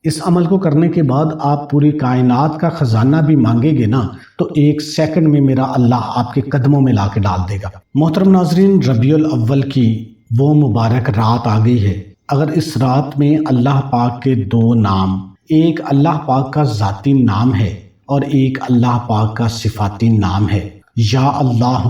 اس عمل کو کرنے کے بعد آپ پوری کائنات کا خزانہ بھی مانگیں گے نا تو 1 سیکنڈ میں میرا اللہ آپ کے قدموں میں لا کے ڈال دے گا۔ محترم ناظرین، ربیع الاول کی وہ مبارک رات آ گئی ہے۔ اگر اس رات میں اللہ پاک کے 2 نام، ایک اللہ پاک کا ذاتی نام ہے اور ایک اللہ پاک کا صفاتی نام ہے، یا اللہ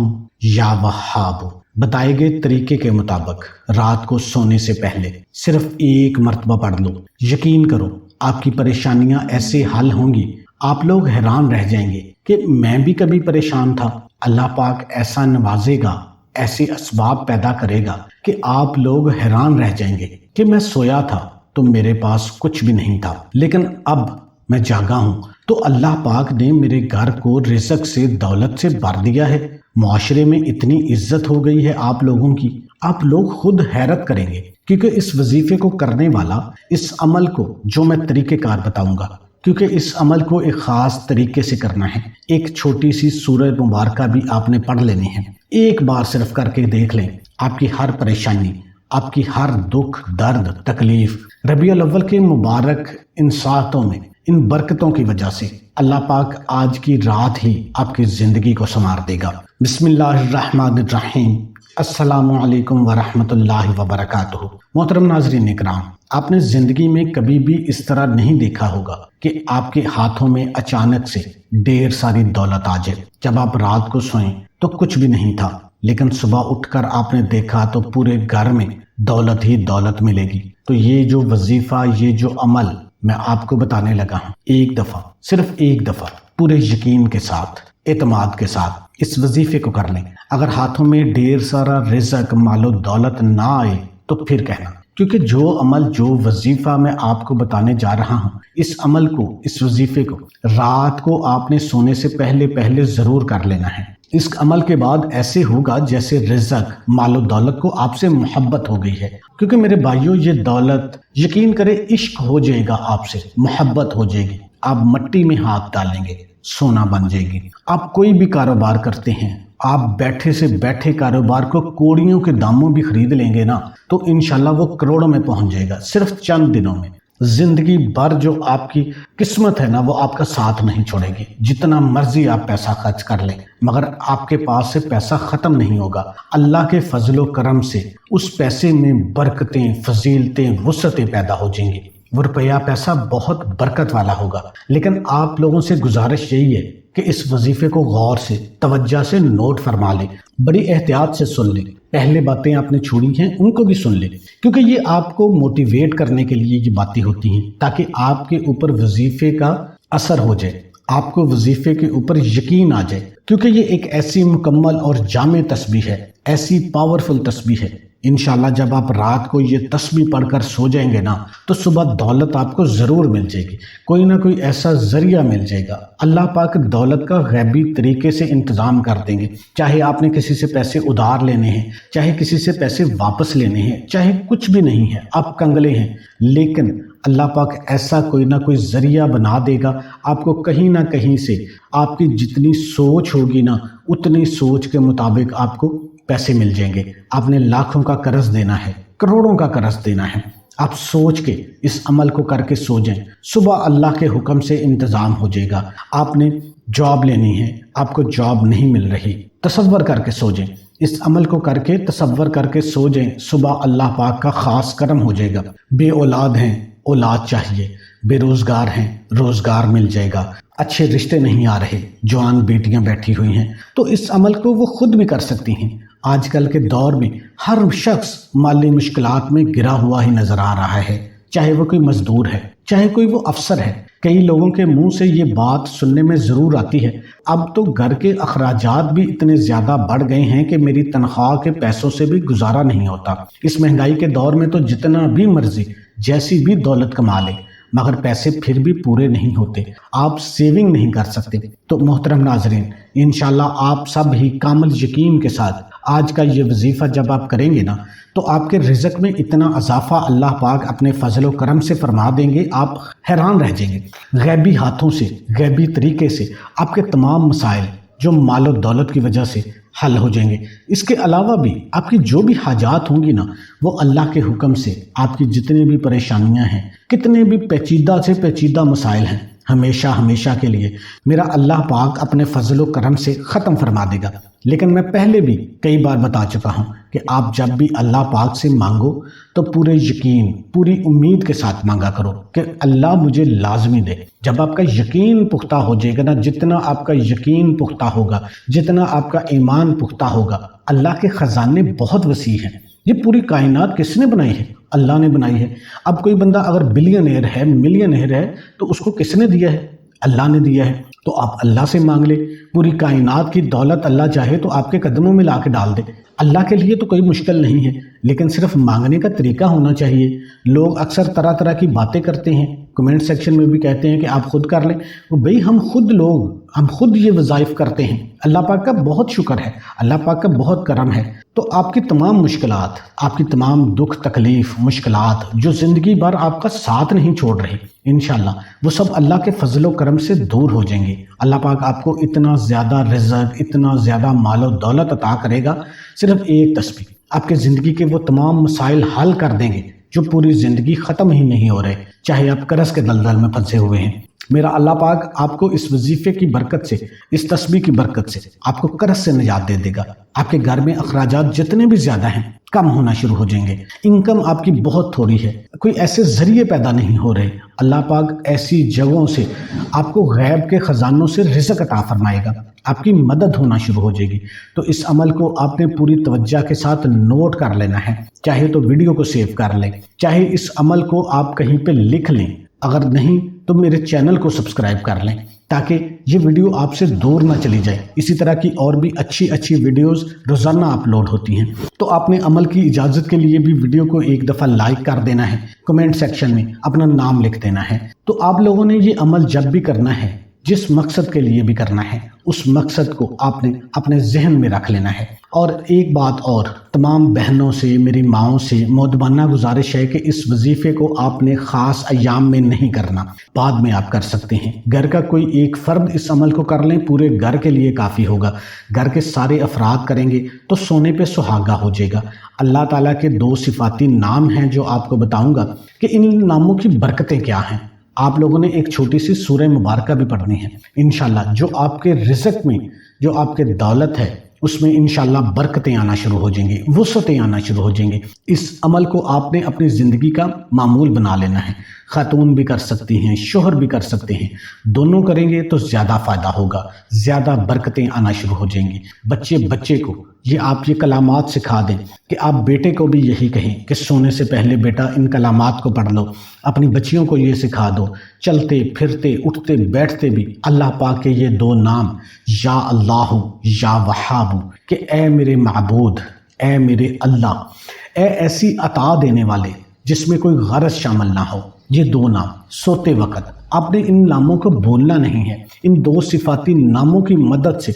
یا وہاب، بتائے گئے طریقے کے مطابق رات کو سونے سے پہلے صرف 1 مرتبہ پڑھ لو، یقین کرو آپ کی پریشانیاں ایسے حل ہوں گی، آپ لوگ حیران رہ جائیں گے کہ میں بھی کبھی پریشان تھا۔ اللہ پاک ایسا نوازے گا، ایسے اسباب پیدا کرے گا کہ آپ لوگ حیران رہ جائیں گے کہ میں سویا تھا تو میرے پاس کچھ بھی نہیں تھا، لیکن اب میں جاگا ہوں تو اللہ پاک نے میرے گھر کو رزق سے، دولت سے بھر دیا ہے، معاشرے میں اتنی عزت ہو گئی ہے آپ لوگوں کی، آپ لوگ خود حیرت کریں گے، کیونکہ اس وظیفے کو کرنے والا، اس عمل کو جو میں طریقہ کار بتاؤں گا، کیونکہ اس عمل کو ایک خاص طریقے سے کرنا ہے، ایک چھوٹی سی سورہ مبارکہ بھی آپ نے پڑھ لینی ہے، ایک بار صرف کر کے دیکھ لیں، آپ کی ہر پریشانی، آپ کی ہر دکھ، درد، تکلیف ربیع الاول کے مبارک ان ساعتوں میں، ان برکتوں کی وجہ سے اللہ پاک آج کی رات ہی آپ کی زندگی کو سنوار دے گا۔ بسم اللہ الرحمن الرحیم۔ السلام علیکم ورحمۃ اللہ وبرکاتہ۔ محترم ناظرین اکرام، آپ نے زندگی میں کبھی بھی اس طرح نہیں دیکھا ہوگا کہ آپ کے ہاتھوں میں اچانک سے ڈھیر ساری دولت آ جائے۔ جب آپ رات کو سوئیں تو کچھ بھی نہیں تھا، لیکن صبح اٹھ کر آپ نے دیکھا تو پورے گھر میں دولت ہی دولت ملے گی۔ تو یہ جو وظیفہ، یہ جو عمل میں آپ کو بتانے لگا ہوں، ایک دفعہ، صرف ایک دفعہ پورے یقین کے ساتھ، اعتماد کے ساتھ اس وظیفے کو کر لیں۔ اگر ہاتھوں میں ڈھیر سارا رزق، مال و دولت نہ آئے تو پھر کہنا، کیونکہ جو عمل، جو وظیفہ میں آپ کو بتانے جا رہا ہوں، اس عمل کو، اس وظیفے کو رات کو آپ نے سونے سے پہلے ضرور کر لینا ہے۔ اس عمل کے بعد ایسے ہوگا جیسے رزق، مال و دولت کو آپ سے محبت ہو گئی ہے، کیونکہ میرے بھائیوں یہ دولت، یقین کرے، عشق ہو جائے گا آپ سے، محبت ہو جائے گی، آپ مٹی میں ہاتھ ڈالیں گے، سونا بن جائے گی۔ آپ کوئی بھی کاروبار کرتے ہیں، آپ بیٹھے سے بیٹھے کاروبار کو کوڑیوں کے داموں بھی خرید لیں گے نا تو انشاءاللہ وہ کروڑوں میں پہنچ جائے گا صرف چند دنوں میں۔ زندگی بھر جو آپ کی قسمت ہے نا، وہ آپ کا ساتھ نہیں چھوڑے گی، جتنا مرضی آپ پیسہ خرچ کر لیں، مگر آپ کے پاس سے پیسہ ختم نہیں ہوگا۔ اللہ کے فضل و کرم سے اس پیسے میں برکتیں، فضیلتیں، وسعتیں پیدا ہو جائیں گی، وہ روپیہ پیسہ بہت برکت والا ہوگا۔ لیکن آپ لوگوں سے گزارش یہی ہے کہ اس وظیفے کو غور سے، توجہ سے نوٹ فرما لیں، بڑی احتیاط سے سن لیں، پہلے باتیں آپ نے چھوڑی ہیں ان کو بھی سن لیں، کیونکہ یہ آپ کو موٹیویٹ کرنے کے لیے یہ باتیں ہوتی ہیں، تاکہ آپ کے اوپر وظیفے کا اثر ہو جائے، آپ کو وظیفے کے اوپر یقین آ جائے، کیونکہ یہ ایک ایسی مکمل اور جامع تسبیح ہے، ایسی پاورفل تسبیح ہے۔ انشاءاللہ جب آپ رات کو یہ تسبیح پڑھ کر سو جائیں گے نا تو صبح دولت آپ کو ضرور مل جائے گی، کوئی نہ کوئی ایسا ذریعہ مل جائے گا۔ اللہ پاک دولت کا غیبی طریقے سے انتظام کر دیں گے، چاہے آپ نے کسی سے پیسے ادھار لینے ہیں، چاہے کسی سے پیسے واپس لینے ہیں، چاہے کچھ بھی نہیں ہے، آپ کنگلے ہیں، لیکن اللہ پاک ایسا کوئی نہ کوئی ذریعہ بنا دے گا، آپ کو کہیں نہ کہیں سے آپ کی جتنی سوچ ہوگی نا، اتنی سوچ کے مطابق آپ کو پیسے مل جائیں گے۔ آپ نے لاکھوں کا قرض دینا ہے، کروڑوں کا قرض دینا ہے، آپ سوچ کے اس عمل کو کر کے سو جائیں، صبح اللہ کے حکم سے انتظام ہو جائے گا۔ آپ نے جاب لینی ہے، آپ کو جاب نہیں مل رہی، تصور کر کے سو جائیں، اس عمل کو کر کے تصور کر کے سو جائیں، صبح اللہ پاک کا خاص کرم ہو جائے گا۔ بے اولاد ہیں، اولاد چاہیے، بے روزگار ہیں، روزگار مل جائے گا، اچھے رشتے نہیں آ رہے، جوان بیٹیاں بیٹھی ہوئی ہیں، تو اس عمل کو وہ خود بھی کر سکتی ہیں۔ آج کل کے دور میں ہر شخص مالی مشکلات میں گرا ہوا ہی نظر آ رہا ہے، چاہے وہ کوئی مزدور ہے، چاہے کوئی وہ افسر ہے۔ کئی لوگوں کے منہ سے یہ بات سننے میں ضرور آتی ہے، اب تو گھر کے اخراجات بھی اتنے زیادہ بڑھ گئے ہیں کہ میری تنخواہ کے پیسوں سے بھی گزارا نہیں ہوتا۔ اس مہنگائی کے دور میں تو جتنا بھی مرضی، جیسی بھی دولت کما لے، مگر پیسے پھر بھی پورے نہیں ہوتے، آپ سیونگ نہیں کر سکتے۔ تو محترم ناظرین، انشاءاللہ آپ سب ہی کامل یقین کے ساتھ آج کا یہ وظیفہ جب آپ کریں گے نا تو آپ کے رزق میں اتنا اضافہ اللہ پاک اپنے فضل و کرم سے فرما دیں گے، آپ حیران رہ جائیں گے۔ غیبی ہاتھوں سے، غیبی طریقے سے آپ کے تمام مسائل جو مال و دولت کی وجہ سے حل ہو جائیں گے۔ اس کے علاوہ بھی آپ کی جو بھی حاجات ہوں گی نا، وہ اللہ کے حکم سے آپ کی جتنی بھی پریشانیاں ہیں، کتنے بھی پیچیدہ سے پیچیدہ مسائل ہیں، ہمیشہ ہمیشہ کے لیے میرا اللہ پاک اپنے فضل و کرم سے ختم فرما دے گا۔ لیکن میں پہلے بھی کئی بار بتا چکا ہوں کہ آپ جب بھی اللہ پاک سے مانگو تو پورے یقین، پوری امید کے ساتھ مانگا کرو کہ اللہ مجھے لازمی دے۔ جب آپ کا یقین پختہ ہو جائے گا نا، جتنا آپ کا یقین پختہ ہوگا، جتنا آپ کا ایمان پختہ ہوگا، اللہ کے خزانے بہت وسیع ہیں۔ یہ پوری کائنات کس نے بنائی ہے؟ اللہ نے بنائی ہے۔ اب کوئی بندہ اگر بلینئر ہے، ملینئر ہے، تو اس کو کس نے دیا ہے؟ اللہ نے دیا ہے۔ تو آپ اللہ سے مانگ لے، پوری کائنات کی دولت اللہ چاہے تو آپ کے قدموں میں لا کے ڈال دے۔ اللہ کے لیے تو کوئی مشکل نہیں ہے، لیکن صرف مانگنے کا طریقہ ہونا چاہیے۔ لوگ اکثر طرح طرح کی باتیں کرتے ہیں، کمنٹ سیکشن میں بھی کہتے ہیں کہ آپ خود کر لیں۔ بھئی ہم خود یہ وظائف کرتے ہیں۔ اللہ پاک کا بہت شکر ہے، اللہ پاک کا بہت کرم ہے۔ تو آپ کی تمام مشکلات، آپ کی تمام دکھ تکلیف مشکلات جو زندگی بھر آپ کا ساتھ نہیں چھوڑ رہی، انشاءاللہ وہ سب اللہ کے فضل و کرم سے دور ہو جائیں گے۔ اللہ پاک آپ کو اتنا زیادہ رزق، اتنا زیادہ مال و دولت عطا کرے گا، صرف ایک تسبیح آپ کے زندگی کے وہ تمام مسائل حل کر دیں گے جو پوری زندگی ختم ہی نہیں ہو رہے، چاہے آپ قرض کے دلدل میں پھنسے ہوئے ہیں۔ میرا اللہ پاک آپ کو اس وظیفے کی برکت سے، اس تسبیح کی برکت سے آپ کو قرض سے نجات دے دے گا۔ آپ کے گھر میں اخراجات جتنے بھی زیادہ ہیں کم ہونا شروع ہو جائیں گے۔ انکم آپ کی بہت تھوڑی ہے، کوئی ایسے ذریعے پیدا نہیں ہو رہے۔ اللہ پاک ایسی جگہوں سے آپ کو غیب کے خزانوں سے رزق عطا فرمائے گا، آپ کی مدد ہونا شروع ہو جائے گی۔ تو اس عمل کو آپ نے پوری توجہ کے ساتھ نوٹ کر لینا ہے، چاہے تو ویڈیو کو سیو کر لیں، چاہے اس عمل کو آپ کہیں پہ لکھ لیں، اگر نہیں تو میرے چینل کو سبسکرائب کر لیں تاکہ یہ ویڈیو آپ سے دور نہ چلی جائے۔ اسی طرح کی اور بھی اچھی ویڈیوز روزانہ اپلوڈ ہوتی ہیں۔ تو آپ نے عمل کی اجازت کے لیے بھی ویڈیو کو ایک دفعہ لائک کر دینا ہے، کمنٹ سیکشن میں اپنا نام لکھ دینا ہے۔ تو آپ لوگوں نے یہ عمل جب بھی کرنا ہے، جس مقصد کے لیے بھی کرنا ہے، اس مقصد کو آپ نے اپنے ذہن میں رکھ لینا ہے۔ اور ایک بات اور، تمام بہنوں سے، میری ماؤں سے مؤدبانہ گزارش ہے کہ اس وظیفے کو آپ نے خاص ایام میں نہیں کرنا، بعد میں آپ کر سکتے ہیں۔ گھر کا کوئی ایک فرد اس عمل کو کر لیں، پورے گھر کے لیے کافی ہوگا۔ گھر کے سارے افراد کریں گے تو سونے پہ سہاگا ہو جائے گا۔ اللہ تعالیٰ کے 2 صفاتی نام ہیں جو آپ کو بتاؤں گا کہ ان ناموں کی برکتیں کیا ہیں۔ آپ لوگوں نے ایک چھوٹی سی سورہ مبارکہ بھی پڑھنی ہے انشاءاللہ، جو آپ کے رزق میں، جو آپ کے دولت ہے، اس میں انشاءاللہ برکتیں آنا شروع ہو جائیں گی، وسعتیں آنا شروع ہو جائیں گی۔ اس عمل کو آپ نے اپنی زندگی کا معمول بنا لینا ہے۔ خاتون بھی کر سکتی ہیں، شوہر بھی کر سکتے ہیں، دونوں کریں گے تو زیادہ فائدہ ہوگا، زیادہ برکتیں آنا شروع ہو جائیں گی۔ بچے کو یہ کلامات سکھا دیں کہ آپ بیٹے کو بھی یہی کہیں کہ سونے سے پہلے بیٹا ان کلامات کو پڑھ لو۔ اپنی بچیوں کو یہ سکھا دو، چلتے پھرتے اٹھتے بیٹھتے بھی اللہ پاک کے یہ 2 نام، یا اللہ یا وہاب، کہ اے میرے معبود، اے میرے اللہ، اے ایسی عطا دینے والے جس میں کوئی غرض شامل نہ ہو۔ یہ 2 نام سوتے وقت آپ نے ان ناموں کو بولنا نہیں ہے۔ ان 2 صفاتی ناموں کی مدد سے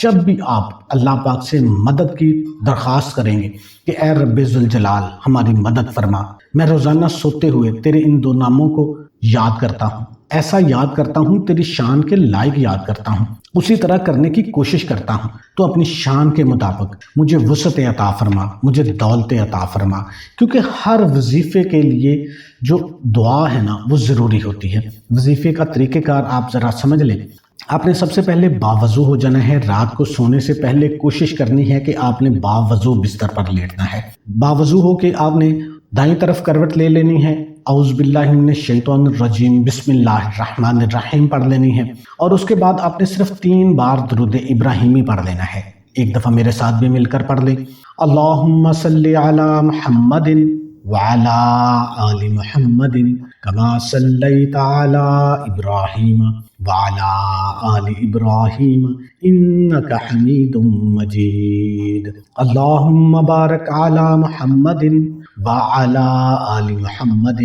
جب بھی آپ اللہ پاک سے مدد کی درخواست کریں گے کہ اے رب ذوالجلال ہماری مدد فرما، میں روزانہ سوتے ہوئے تیرے ان 2 ناموں کو یاد کرتا ہوں، ایسا یاد کرتا ہوں، تیری شان کے لائق یاد کرتا ہوں، اسی طرح کرنے کی کوشش کرتا ہوں، تو اپنی شان کے مطابق مجھے وسعت عطا فرما، مجھے دولت عطا فرما۔ کیونکہ ہر وظیفے کے لیے جو دعا ہے نا وہ ضروری ہوتی ہے۔ وظیفے کا طریقہ کار آپ ذرا سمجھ لیں۔ آپ نے سب سے پہلے باوضو ہو جانا ہے۔ رات کو سونے سے پہلے کوشش کرنی ہے کہ آپ نے باوضو بستر پر لیٹنا ہے۔ باوضو ہو کے آپ نے دائیں طرف کروٹ لے لینی ہے، اعوذ باللہ من الشیطان الرجیم، بسم اللہ الرحمن الرحیم پڑھ لینی ہے، اور اس کے بعد آپ نے صرف 3 بار درود ابراہیمی پڑھ لینا ہے۔ ایک دفعہ میرے ساتھ بھی مل کر پڑھ لیں، اللہم صلی علی محمد وعلی آل محمد کما صلیت علی ابراہیم وعلی آل ابراہیم انک حمید مجید، اللہم بارک علی محمد وعلی آل محمد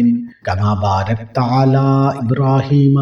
کما بارکت علی ابراہیم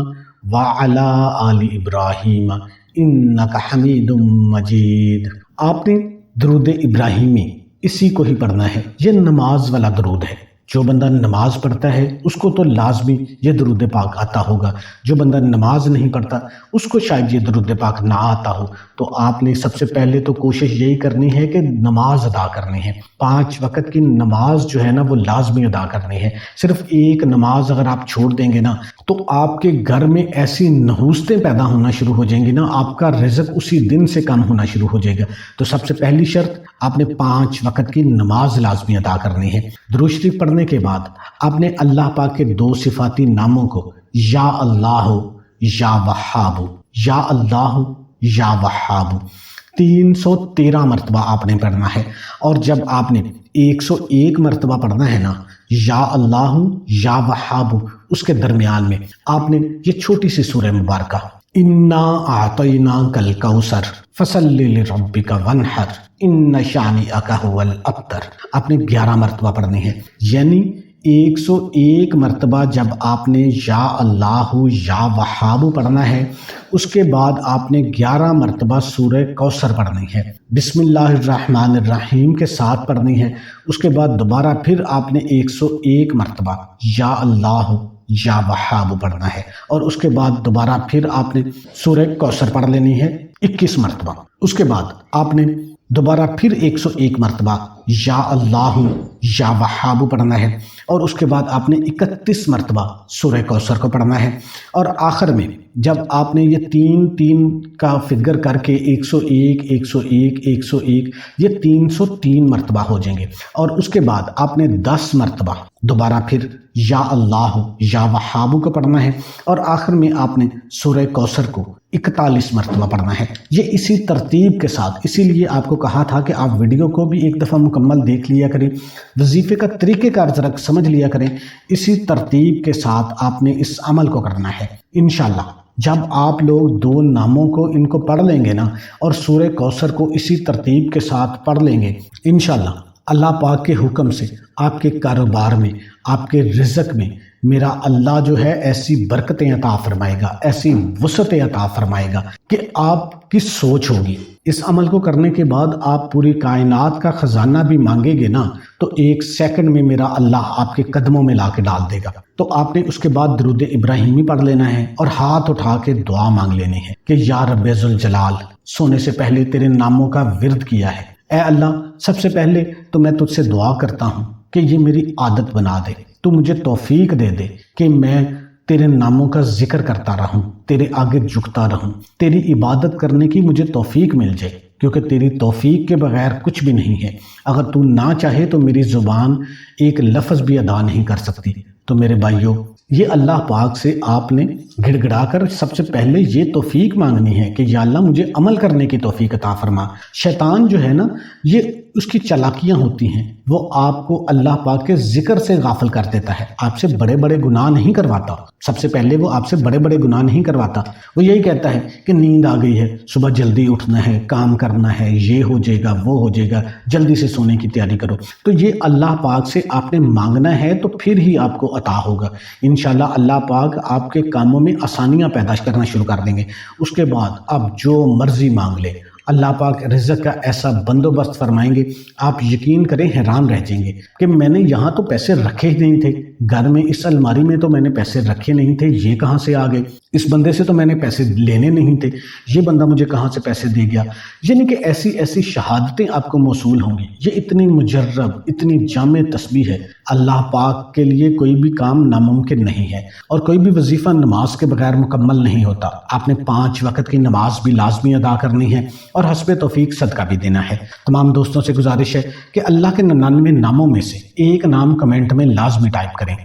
وعلی آل ابراہیم انک حمید مجید۔ آپ نے درود ابراہیمی اسی کو ہی پڑھنا ہے، یہ نماز والا درود ہے۔ جو بندہ نماز پڑھتا ہے اس کو تو لازمی یہ درود پاک آتا ہوگا، جو بندہ نماز نہیں پڑھتا اس کو شاید یہ درود پاک نہ آتا ہو۔ تو آپ نے سب سے پہلے تو کوشش یہی کرنی ہے کہ نماز ادا کرنی ہے، 5 وقت کی نماز جو ہے نا وہ لازمی ادا کرنی ہے۔ صرف ایک نماز اگر آپ چھوڑ دیں گے نا تو آپ کے گھر میں ایسی نحوستیں پیدا ہونا شروع ہو جائیں گی نا، آپ کا رزق اسی دن سے کم ہونا شروع ہو جائے گا۔ تو سب سے پہلی شرط، آپ نے 5 وقت کی نماز لازمی ادا کرنی ہے۔ درود شریف پڑھنے کے بعد آپ نے اللہ پاک کے 2 صفاتی ناموں کو یا اللہ یا وہاب، یا اللہ یا وہاب 313 مرتبہ آپ نے پڑھنا ہے۔ اور جب آپ نے 101 مرتبہ پڑھنا ہے نا یا اللہ یا وہاب، اس کے درمیان میں آپ نے یہ چھوٹی سی سورہ مبارکہ انا اعطیناک الکوثر فصلی لربک وانحر ان شانئک ھو الابتر آپ نے 11 مرتبہ پڑھنی ہے۔ یعنی 101 مرتبہ جب آپ نے یا اللہ یا وہاب پڑھنا ہے، اس کے بعد آپ نے 11 مرتبہ سورہ کوثر پڑھنی ہے، بسم اللہ الرحمن الرحیم کے ساتھ پڑھنی ہے۔ اس کے بعد دوبارہ پھر آپ نے 101 مرتبہ یا اللہ یا وہاب پڑھنا ہے، اور اس کے بعد دوبارہ پھر آپ نے سورہ کوثر پڑھ لینی ہے 21 مرتبہ۔ اس کے بعد آپ نے دوبارہ پھر 101 مرتبہ یا اللہ یا وہاب پڑھنا ہے، اور اس کے بعد آپ نے 31 مرتبہ سورہ کوثر کو پڑھنا ہے۔ اور آخر میں جب آپ نے یہ 3 کا فگر کر کے 101 101 101 یہ 303 مرتبہ ہو جائیں گے، اور اس کے بعد آپ نے 10 مرتبہ دوبارہ پھر یا اللہ یا وہاب کو پڑھنا ہے، اور آخر میں آپ نے سورہ کوثر کو 41 مرتبہ پڑھنا ہے۔ یہ اسی ترتیب کے ساتھ، اسی لیے آپ کو کہا تھا کہ آپ ویڈیو کو بھی ایک دفعہ مکمل دیکھ لیا کریں، وظیفے کا طریقہ کار ذرا سمجھ لیا کریں۔ اسی ترتیب کے ساتھ آپ نے اس عمل کو کرنا ہے۔ انشاءاللہ جب آپ لوگ 2 ناموں کو ان کو پڑھ لیں گے نا، اور سورہ کوثر کو اسی ترتیب کے ساتھ پڑھ لیں گے، انشاءاللہ اللہ پاک کے حکم سے آپ کے کاروبار میں، آپ کے رزق میں میرا اللہ جو ہے ایسی برکتیں عطا فرمائے گا، ایسی وسعتیں عطا فرمائے گا کہ آپ کی سوچ ہوگی۔ اس عمل کو کرنے کے بعد آپ پوری کائنات کا خزانہ بھی مانگیں گے نا تو 1 سیکنڈ میں میرا اللہ آپ کے قدموں میں لا کے ڈال دے گا۔ تو آپ نے اس کے بعد درود ابراہیمی پڑھ لینا ہے، اور ہاتھ اٹھا کے دعا مانگ لینی ہے کہ یا رب ذوالجلال، سونے سے پہلے تیرے ناموں کا ورد کیا ہے۔ اے اللہ، سب سے پہلے تو میں تجھ سے دعا کرتا ہوں کہ یہ میری عادت بنا دے، تو مجھے توفیق دے دے کہ میں تیرے ناموں کا ذکر کرتا رہوں، تیرے آگے جھکتا رہوں، تیری عبادت کرنے کی مجھے توفیق مل جائے، کیونکہ تیری توفیق کے بغیر کچھ بھی نہیں ہے۔ اگر تو نہ چاہے تو میری زبان ایک لفظ بھی ادا نہیں کر سکتی۔ تو میرے بھائیوں، یہ اللہ پاک سے آپ نے گڑ گڑا کر سب سے پہلے یہ توفیق مانگنی ہے کہ یا اللہ مجھے عمل کرنے کی توفیق عطا فرما۔ شیطان جو ہے نا، یہ اس کی چالاکیاں ہوتی ہیں، وہ آپ کو اللہ پاک کے ذکر سے غافل کر دیتا ہے، آپ سے بڑے بڑے گناہ نہیں کرواتا۔ سب سے پہلے وہ آپ سے بڑے بڑے گناہ نہیں کرواتا، وہ یہی کہتا ہے کہ نیند آ گئی ہے، صبح جلدی اٹھنا ہے، کام کرنا ہے، یہ ہو جائے گا وہ ہو جائے گا، جلدی سے سونے کی تیاری کرو۔ تو یہ اللہ پاک سے آپ نے مانگنا ہے تو پھر ہی آپ کو عطا ہوگا۔ انشاءاللہ اللہ پاک آپ کے کاموں میں آسانیاں پیدا کرنا شروع کر دیں گے۔ اس کے بعد آپ جو مرضی مانگ لیں، اللہ پاک رزق کا ایسا بندوبست فرمائیں گے، آپ یقین کریں حیران رہ جائیں گے کہ میں نے یہاں تو پیسے رکھے ہی نہیں تھے، گھر میں اس الماری میں تو میں نے پیسے رکھے نہیں تھے، یہ کہاں سے آ گئے؟ اس بندے سے تو میں نے پیسے لینے نہیں تھے، یہ بندہ مجھے کہاں سے پیسے دے گیا؟ یعنی کہ ایسی ایسی شہادتیں آپ کو موصول ہوں گی۔ یہ اتنی مجرب، اتنی جامع تسبیح ہے۔ اللہ پاک کے لیے کوئی بھی کام ناممکن نہیں ہے، اور کوئی بھی وظیفہ نماز کے بغیر مکمل نہیں ہوتا۔ آپ نے 5 وقت کی نماز بھی لازمی ادا کرنی ہے، اور حسب توفیق صدقہ بھی دینا ہے۔ تمام دوستوں سے گزارش ہے کہ اللہ کے 99 ناموں میں سے ایک نام کمنٹ میں لازمی ٹائپ کریں۔